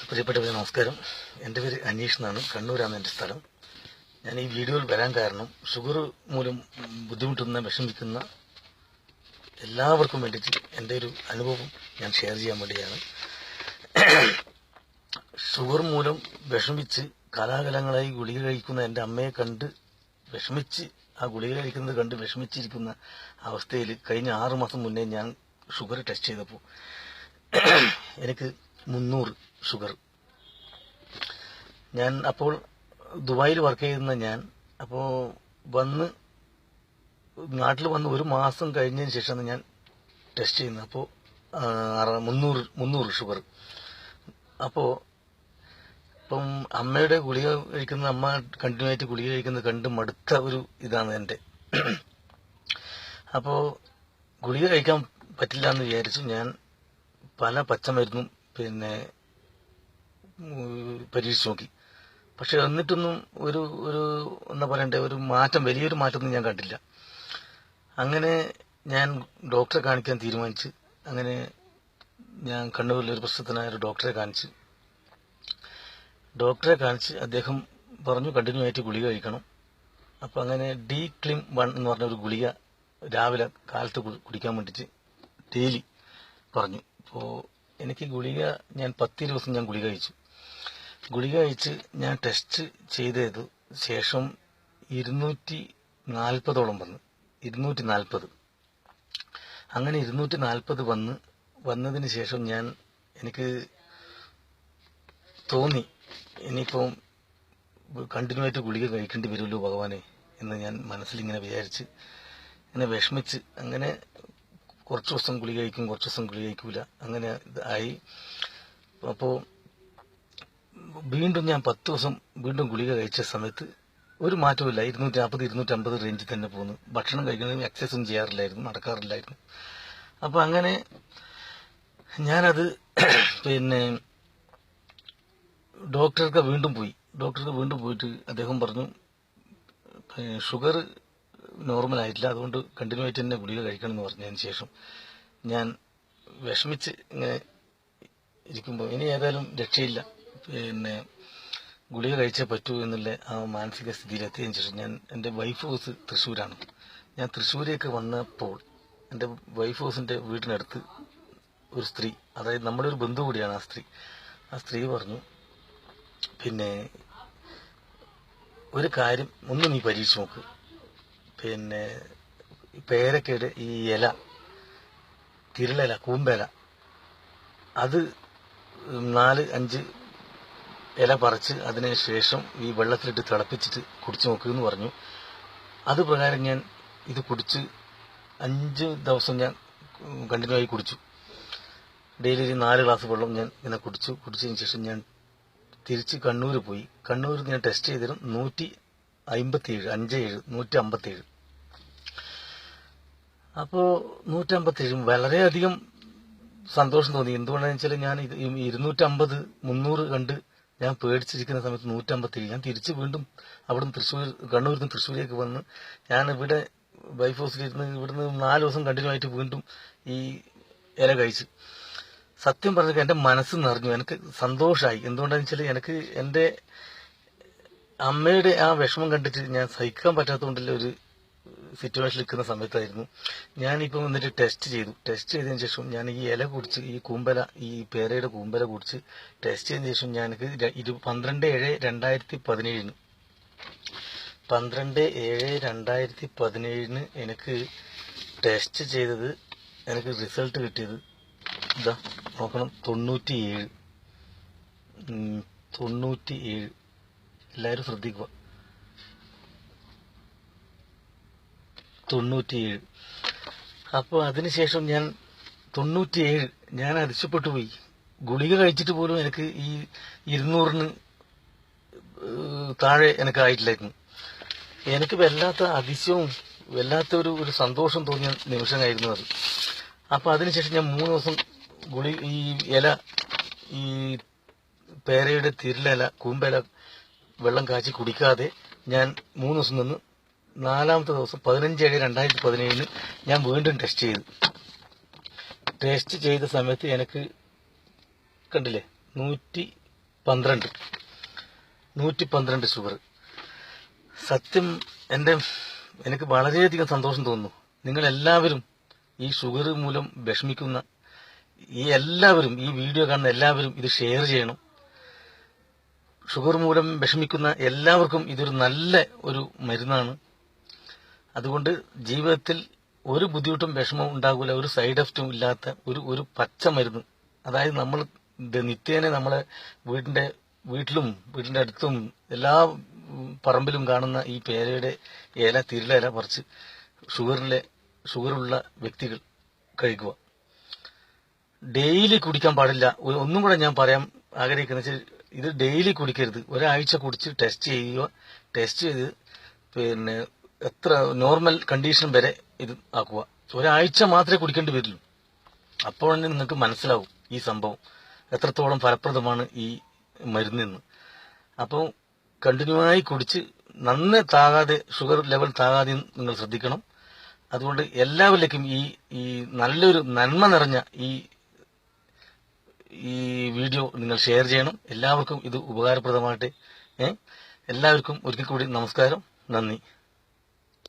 പ്രിയപ്പെട്ടവരെ നമസ്കാരം. എൻ്റെ പേര് അനീഷ് എന്നാണ്. കണ്ണൂരാണ് എൻ്റെ സ്ഥലം. ഞാൻ ഈ വീഡിയോയിൽ വരാൻ കാരണം ഷുഗർ മൂലം ബുദ്ധിമുട്ടുന്ന വിഷമിക്കുന്ന എല്ലാവർക്കും വേണ്ടിയിട്ട് എൻ്റെ ഒരു അനുഭവം ഞാൻ ഷെയർ ചെയ്യാൻ വേണ്ടിയാണ്. ഷുഗർ മൂലം വിഷമിച്ച് കാലാകാലങ്ങളായി ഗുളിക കഴിക്കുന്ന എൻ്റെ അമ്മയെ കണ്ട് വിഷമിച്ച് ആ ഗുളിക കഴിക്കുന്നത് കണ്ട് വിഷമിച്ചിരിക്കുന്ന അവസ്ഥയിൽ കഴിഞ്ഞ 6 മാസം മുന്നേ ഞാൻ ഷുഗർ ടെസ്റ്റ് ചെയ്തപ്പോൾ എനിക്ക് 300 ഷുഗർ. ഞാൻ അപ്പോൾ ദുബായിൽ വർക്ക് ചെയ്യുന്ന ഞാൻ അപ്പോൾ നാട്ടിൽ വന്ന് 1 മാസം കഴിഞ്ഞതിന് ശേഷമാണ് ഞാൻ ടെസ്റ്റ് ചെയ്യുന്നത്. അപ്പോൾ 300 ഷുഗർ. അപ്പോൾ ഇപ്പം അമ്മയുടെ ഗുളിക കഴിക്കുന്ന അമ്മ കണ്ടിന്യൂ ആയിട്ട് ഗുളിക കഴിക്കുന്നത് കണ്ട് മടുത്ത ഒരു ഇതാണ് എൻ്റെ. അപ്പോൾ ഗുളിക കഴിക്കാൻ പറ്റില്ല എന്ന് വിചാരിച്ചു ഞാൻ പല പച്ചമരുന്നും പരീക്ഷിച്ച് നോക്കി. പക്ഷെ എന്നിട്ടൊന്നും ഒരു എന്താ പറയണ്ടേ, ഒരു മാറ്റം, വലിയൊരു മാറ്റമൊന്നും ഞാൻ കണ്ടില്ല. അങ്ങനെ ഞാൻ ഡോക്ടറെ കാണിക്കാൻ തീരുമാനിച്ച് അങ്ങനെ ഞാൻ കണ്ണൂരിലെ ഒരു പ്രശസ്തനായ ഒരു ഡോക്ടറെ കാണിച്ച് അദ്ദേഹം പറഞ്ഞു കണ്ടിന്യൂ ആയിട്ട് ഗുളിക കഴിക്കണം. അപ്പം അങ്ങനെ D-Clim 1 എന്ന് പറഞ്ഞ ഒരു ഗുളിക രാവിലെ കാലത്ത് കുടിക്കാൻ വേണ്ടിയിട്ട് ഡെയിലി പറഞ്ഞു. അപ്പോൾ എനിക്ക് ഗുളിക ഞാൻ 10 ദിവസം ഞാൻ ഗുളിക കഴിച്ചു. ഗുളിക കഴിച്ച് ഞാൻ ടെസ്റ്റ് ചെയ്തത് ശേഷം 240ഓളം വന്നു. 240. അങ്ങനെ 240 വന്നതിന് ശേഷം എനിക്ക് തോന്നി ഇനിയിപ്പം കണ്ടിന്യൂ ആയിട്ട് ഗുളിക കഴിക്കേണ്ടി വരുമല്ലോ ഭഗവാനെ എന്ന് ഞാൻ മനസ്സിലിങ്ങനെ വിചാരിച്ച് ഇങ്ങനെ വിഷമിച്ച് അങ്ങനെ കുറച്ച് ദിവസം ഗുളിക കഴിക്കും, കുറച്ച് ദിവസം ഗുളിക കഴിക്കൂല, അങ്ങനെ ആയി. അപ്പോൾ വീണ്ടും ഞാൻ 10 ദിവസം വീണ്ടും ഗുളിക കഴിച്ച സമയത്ത് ഒരു മാറ്റമില്ല. 240-250 റേഞ്ചിൽ തന്നെ പോകുന്നു. ഭക്ഷണം കഴിക്കുന്നതിന് എക്സസൈസും ചെയ്യാറില്ലായിരുന്നു, നടക്കാറില്ലായിരുന്നു. അപ്പോൾ അങ്ങനെ ഞാനത് ഡോക്ടർക്ക് വീണ്ടും പോയിട്ട് അദ്ദേഹം പറഞ്ഞു ഷുഗർ നോർമൽ ആയിട്ടില്ല, അതുകൊണ്ട് കണ്ടിന്യൂ ആയിട്ട് തന്നെ ഗുളിക കഴിക്കണം എന്ന് പറഞ്ഞതിന് ശേഷം ഞാൻ വിഷമിച്ച് ഇങ്ങനെ ഇരിക്കുമ്പോൾ ഇനി ഏതായാലും രക്ഷയില്ല, ഗുളിക കഴിച്ചേ പറ്റൂ എന്നുള്ള ആ മാനസിക സ്ഥിതിയിലെത്തിയതിനു ശേഷം എൻ്റെ വൈഫ് ഹൗസ് തൃശ്ശൂരാണ്. ഞാൻ തൃശ്ശൂരേക്ക് വന്നപ്പോൾ എൻ്റെ വൈഫ് ഹൗസിൻ്റെ വീടിനടുത്ത് ഒരു സ്ത്രീ, അതായത് നമ്മുടെ ഒരു ബന്ധു കൂടിയാണ് ആ സ്ത്രീ പറഞ്ഞു ഒരു കാര്യം ഒന്ന് നീ പരീക്ഷിച്ച് നോക്ക്, പേരക്കയുടെ ഈ ഇല, തിരളില, കൂമ്പല, അത് 4-5 ഇല പറിച്ച് അതിന് ശേഷം ഈ വെള്ളത്തിലിട്ട് തിളപ്പിച്ചിട്ട് കുടിച്ചു നോക്കുമെന്ന് പറഞ്ഞു. അത് പ്രകാരം ഞാൻ ഇത് കുടിച്ച് 5 ദിവസം ഞാൻ കണ്ടിന്യൂ ആയി കുടിച്ചു. ഡെയിലി 4 ഗ്ലാസ് വെള്ളം ഞാൻ ഇങ്ങനെ കുടിച്ചതിന് ശേഷം ഞാൻ തിരിച്ച് കണ്ണൂർ പോയി. കണ്ണൂരിൽ ഞാൻ ടെസ്റ്റ് ചെയ്തതും 157. അപ്പോൾ 157 വളരെയധികം സന്തോഷം തോന്നി. എന്തുകൊണ്ടാണെന്ന് വെച്ചാൽ ഞാൻ 250-300 കണ്ട് ഞാൻ പേടിച്ചിരിക്കുന്ന സമയത്ത് 157 ഞാൻ തിരിച്ച് വീണ്ടും കണ്ണൂരിൽ നിന്ന് തൃശ്ശൂരേക്ക് വന്ന് ഞാൻ ഇവിടെ വൈഫ് ഹൗസിലിരുന്ന് ഇവിടുന്ന് 4 ദിവസം കണ്ടിന്യൂ ആയിട്ട് വീണ്ടും ഈ ഇല കഴിച്ചു. സത്യം പറഞ്ഞാൽ എൻ്റെ മനസ്സ് നിറഞ്ഞു, എനിക്ക് സന്തോഷമായി. എന്തുകൊണ്ടാണെന്ന് വെച്ചാൽ എനിക്ക് എൻ്റെ അമ്മയുടെ ആ വിഷമം കണ്ടിട്ട് ഞാൻ സഹിക്കാൻ പറ്റാത്തതുകൊണ്ടുള്ള ഒരു സിറ്റുവേഷനിൽ നിൽക്കുന്ന സമയത്തായിരുന്നു ഞാനിപ്പം വന്നിട്ട് ടെസ്റ്റ് ചെയ്തതിന് ശേഷം ഞാൻ ഈ ഇല കുടിച്ച് ഈ പേരയുടെ കൂമ്പല കുടിച്ച് ടെസ്റ്റ് ചെയ്തതിന് ശേഷം എനിക്ക് 12/7/2017 എനിക്ക് ടെസ്റ്റ് ചെയ്തത് എനിക്ക് റിസൾട്ട് കിട്ടിയത് ഇതാ നോക്കണം, 97. എല്ലാവരും ശ്രദ്ധിക്കുക, 97. അപ്പോൾ അതിനുശേഷം ഞാൻ 97 ഞാൻ അതിശയപ്പെട്ടു പോയി. ഗുളിക കഴിച്ചിട്ട് പോലും എനിക്ക് ഈ 200 താഴെ എനിക്ക് ആയിട്ടില്ലായിരുന്നു. എനിക്ക് വല്ലാത്ത അതിശയവും വല്ലാത്ത ഒരു സന്തോഷം തോന്നിയ നിമിഷമായിരുന്നു അത്. അപ്പോൾ അതിനുശേഷം ഞാൻ 3 ദിവസം ഈ ഇല, ഈ പേരയുടെ തിരളില, കൂമ്പല വെള്ളം കാച്ചി കുടിക്കാതെ ഞാൻ 3 ദിവസം നിന്ന് 4ാമത്തെ ദിവസം 15/7/2017 ഞാൻ വീണ്ടും ടെസ്റ്റ് ചെയ്ത സമയത്ത് എനിക്ക് കണ്ടില്ലേ 112 ഷുഗർ. സത്യം എനിക്ക് വളരെയധികം സന്തോഷം തോന്നുന്നു. നിങ്ങളെല്ലാവരും ഈ ഷുഗർ മൂലം വിഷമിക്കുന്ന എല്ലാവരും, ഈ വീഡിയോ കാണുന്ന എല്ലാവരും ഇത് ഷെയർ ചെയ്യണം. ഷുഗർ മൂലം വിഷമിക്കുന്ന എല്ലാവർക്കും ഇതൊരു നല്ല ഒരു മരുന്നാണ്. അതുകൊണ്ട് ജീവിതത്തിൽ ഒരു ബുദ്ധിമുട്ടും വിഷമവും ഉണ്ടാകില്ല, ഒരു സൈഡ് എഫക്റ്റും ഇല്ലാത്ത ഒരു പച്ച മരുന്ന്. അതായത് നമ്മൾ നിത്യേന നമ്മളെ വീട്ടിലും വീടിന്റെ അടുത്തും എല്ലാ പറമ്പിലും കാണുന്ന ഈ പേരയുടെ ഇല, തിരുള ഇല പറിച്ച് ഷുഗറുള്ള വ്യക്തികൾ കഴിക്കുക. ഡെയിലി കുടിക്കാൻ പാടില്ല. ഒന്നും കൂടെ ഞാൻ പറയാൻ ആഗ്രഹിക്കുന്ന വെച്ചാൽ, ഇത് ഡെയിലി കുടിക്കരുത്. ഒരാഴ്ച കുടിച്ച് ടെസ്റ്റ് ചെയ്യുക. ടെസ്റ്റ് ചെയ്ത് പിന്നെ എത്ര നോർമൽ കണ്ടീഷൻ വരെ ഇത് ആക്കുക. ഒരാഴ്ച മാത്രമേ കുടിക്കേണ്ടി വരുള്ളൂ. അപ്പോൾ തന്നെ നിങ്ങൾക്ക് മനസ്സിലാവും ഈ സംഭവം എത്രത്തോളം ഫലപ്രദമാണ് ഈ മരുന്നെന്ന്. അപ്പോൾ കണ്ടിന്യൂ ആയി കുടിച്ച് നന്നെ താകാതെ, ഷുഗർ ലെവൽ താകാതെ നിങ്ങൾ ശ്രദ്ധിക്കണം. അതുകൊണ്ട് എല്ലാവരിലേക്കും ഈ നല്ലൊരു നന്മ നിറഞ്ഞ ഈ വീഡിയോ നിങ്ങൾ ഷെയർ ചെയ്യണം. എല്ലാവർക്കും ഇത് ഉപകാരപ്രദമാകട്ടെ. എല്ലാവർക്കും ഒരിക്കൽ കൂടി നമസ്കാരം, നന്ദി.